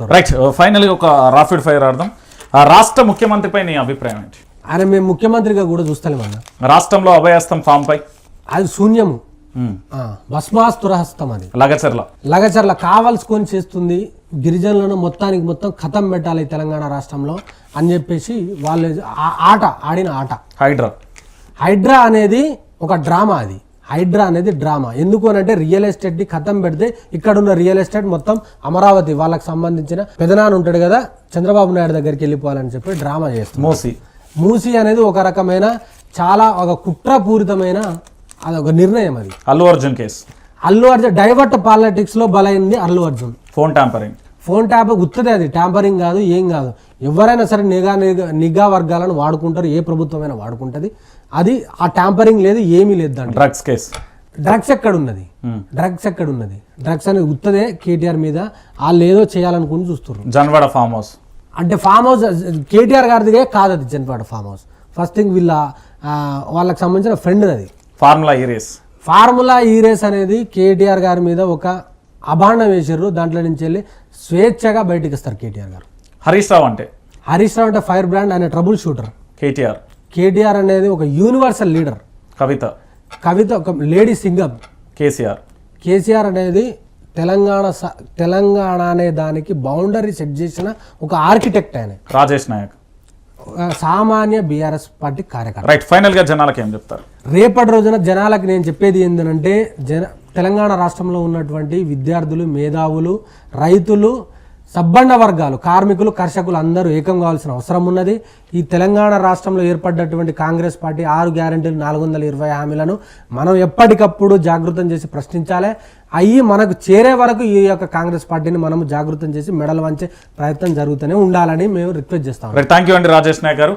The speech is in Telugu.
రైట్ ఫైనల్గా ఒక రాపిడ్ ఫైర్ ఆడదాం. రాష్ట్ర ముఖ్యమంత్రిపై నీ అభిప్రాయం ఏంటి? ఆయన మేము ముఖ్యమంత్రిగా కూడా చూస్తలేమన్నా. రాష్ట్రంలో అభయహస్తం ఫామ్ పై అది శూన్యము, భస్మాస్తురహస్తం. అది లగచర్ల కావాల్సుకొని చేస్తుంది. గిరిజనులను మొత్తం ఖతం పెట్టాలి తెలంగాణ రాష్ట్రంలో అని చెప్పేసి వాళ్ళు ఆడిన ఆట. హైడ్రా అనేది ఒక డ్రామా. అది హైడ్రా అనేది డ్రామా. ఎందుకు అని అంటే రియల్ ఎస్టేట్ ని ఖతం పెడితే ఇక్కడున్న రియల్ ఎస్టేట్ మొత్తం అమరావతి వాళ్ళకి సంబంధించిన పెదనాన్న ఉంటాడు కదా, చంద్రబాబు నాయుడు దగ్గరికి వెళ్ళిపోవాలని చెప్పి డ్రామా చేస్తుంది. మూసి అనేది ఒక రకమైన చాలా ఒక కుట్రపూరితమైన అదొక నిర్ణయం. అది అల్లు అర్జున్ డైవర్ట్ పాలిటిక్స్ లో బలైంది అల్లు అర్జున్. ఫోన్ ట్యాంపర్ గుర్తుంది. అది ట్యాంపరింగ్ కాదు, ఏం కాదు. ఎవరైనా సరే నిఘా వర్గాలను వాడుకుంటారు, ఏ ప్రభుత్వమైనా వాడుకుంటుంది. అది ఆ ట్యాంపరింగ్ లేదు, ఏమీ లేదు. దాంట్లో డ్రగ్స్ ఎక్కడున్నది? డ్రగ్స్ అనేది గుర్తదే కేటీఆర్ మీద. వాళ్ళు ఏదో చేయాలనుకుని చూస్తున్నారు. జన్వాడ ఫామ్ హౌస్ అంటే ఫామ్ హౌస్ కేటీఆర్ గారిదిగే కాదు. అది Janwada farm house first thing వాళ్ళకి సంబంధించిన ఫ్రెండ్. అది ఫార్ములా ఈ రేస్ అనేది కేటీఆర్ గారి మీద ఒక అభాండం వేసారు. దాంట్లో నుంచి వెళ్ళి స్వేచ్ఛగా బయటకు వస్తారు కేటీఆర్ గారు. హరీష్ రావు అంటే ఫైర్ బ్రాండ్, ఆయన ట్రబుల్ షూటర్. కేటీఆర్ అనేది ఒక యూనివర్సల్ లీడర్. కవిత ఒక లేడీ సింగర్. కేసీఆర్ అనేది తెలంగాణ అనే దానికి బౌండరీ సెట్ చేసిన ఒక ఆర్కిటెక్ట్. ఆయన రాజేష్ నాయక్ సామాన్య బీఆర్ఎస్ పార్టీ కార్యకర్త. రైట్ ఫైనల్ గా జనాలకు ఏం చెప్తారు? రేపటి రోజున జనాలకు నేను చెప్పేది ఏంటంటే, తెలంగాణ రాష్ట్రంలో ఉన్నటువంటి విద్యార్థులు, మేధావులు, రైతులు, సబ్బండ వర్గాలు, కార్మికులు, కర్షకులు అందరూ ఏకం కావాల్సిన అవసరం ఉన్నది. ఈ తెలంగాణ రాష్ట్రంలో ఏర్పడ్డటువంటి కాంగ్రెస్ పార్టీ 6 గ్యారెంటీలు 420 హామీలను మనం ఎప్పటికప్పుడు జాగృతం చేసి ప్రశ్నించాలి. అయ్యి మనకు చేరే వరకు ఈ యొక్క కాంగ్రెస్ పార్టీని మనం జాగృతం చేసి మెడలు వంచే ప్రయత్నం జరుగుతూనే ఉండాలని మేము రిక్వెస్ట్ చేస్తాం. థ్యాంక్ యూ అండి రాజేష్ నాయక్ గారు.